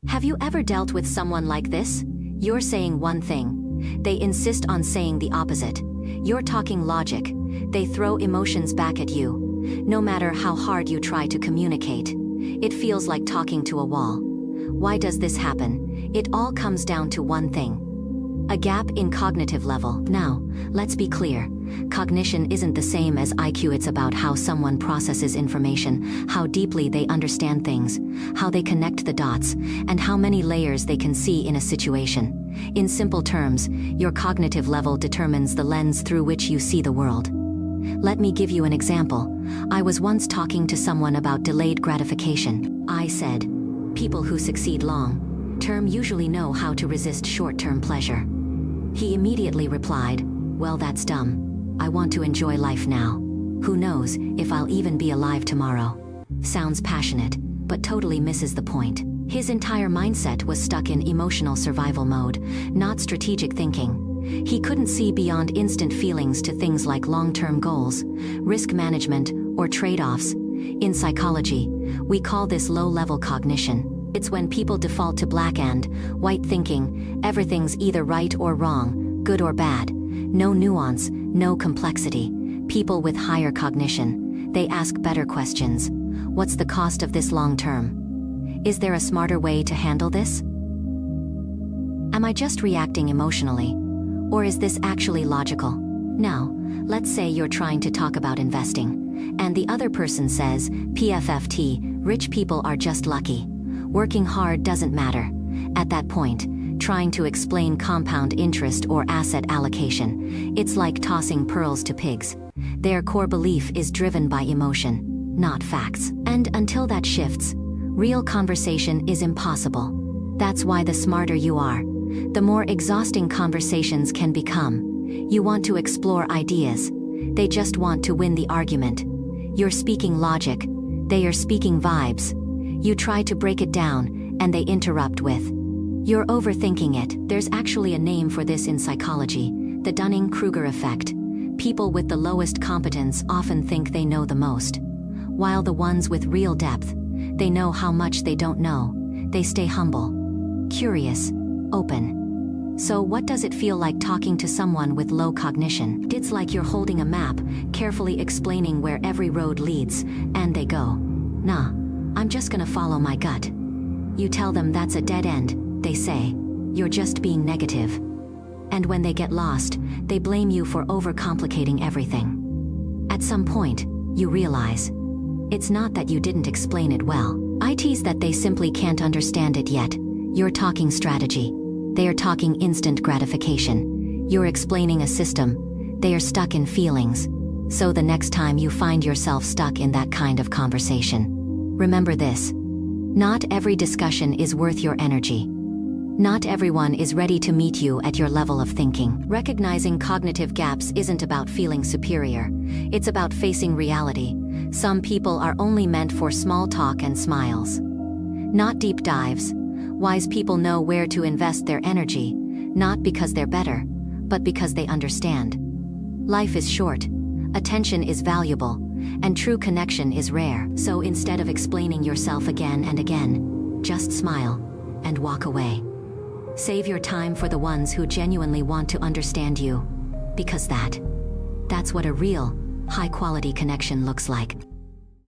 Have you ever dealt with someone like this? You're saying one thing. They insist on saying the opposite. You're talking logic. They throw emotions back at you. No matter how hard you try to communicate, it feels like talking to a wall. Why does this happen? It all comes down to one thing. A gap in cognitive level. Now, let's be clear. Cognition isn't the same as IQ. It's about how someone processes information, how deeply they understand things, how they connect the dots, and how many layers they can see in a situation. In simple terms, your cognitive level determines the lens through which you see the world. Let me give you an example. I was once talking to someone about delayed gratification. I said, "People who succeed long-term usually know how to resist short-term pleasure." He immediately replied, "Well, that's dumb. I want to enjoy life now. Who knows if I'll even be alive tomorrow." Sounds passionate, but totally misses the point. His entire mindset was stuck in emotional survival mode, not strategic thinking. He couldn't see beyond instant feelings to things like long-term goals, risk management, or trade-offs. In psychology, we call this low-level cognition. It's when people default to black and white thinking. Everything's either right or wrong, good or bad. No nuance, no complexity. People with higher cognition, they ask better questions. What's the cost of this long-term? Is there a smarter way to handle this? Am I just reacting emotionally? Or is this actually logical? Now, let's say you're trying to talk about investing, and the other person says, PFFT, rich people are just lucky. Working hard doesn't matter. At that point, trying to explain compound interest or asset allocation, it's like tossing pearls to pigs. Their core belief is driven by emotion, not facts. And until that shifts, real conversation is impossible. That's why the smarter you are, the more exhausting conversations can become. You want to explore ideas. They just want to win the argument. You're speaking logic. They are speaking vibes. You try to break it down, and they interrupt with, "You're overthinking it." There's actually a name for this in psychology, the Dunning-Kruger effect. People with the lowest competence often think they know the most, while the ones with real depth, they know how much they don't know. They stay humble, curious, open. So what does it feel like talking to someone with low cognition? It's like you're holding a map, carefully explaining where every road leads, and they go, "Nah, I'm just gonna follow my gut." You tell them that's a dead end. They say, "You're just being negative." And when they get lost, they blame you for overcomplicating everything. At some point, you realize, it's not that you didn't explain it well. It's that they simply can't understand it yet. You're talking strategy. They are talking instant gratification. You're explaining a system. They are stuck in feelings. So the next time you find yourself stuck in that kind of conversation, remember this. Not every discussion is worth your energy. Not everyone is ready to meet you at your level of thinking. Recognizing cognitive gaps isn't about feeling superior. It's about facing reality. Some people are only meant for small talk and smiles, not deep dives. Wise people know where to invest their energy, not because they're better, but because they understand. Life is short, attention is valuable, and true connection is rare. So instead of explaining yourself again and again, just smile and walk away. Save your time for the ones who genuinely want to understand you, because that's what a real, high-quality connection looks like.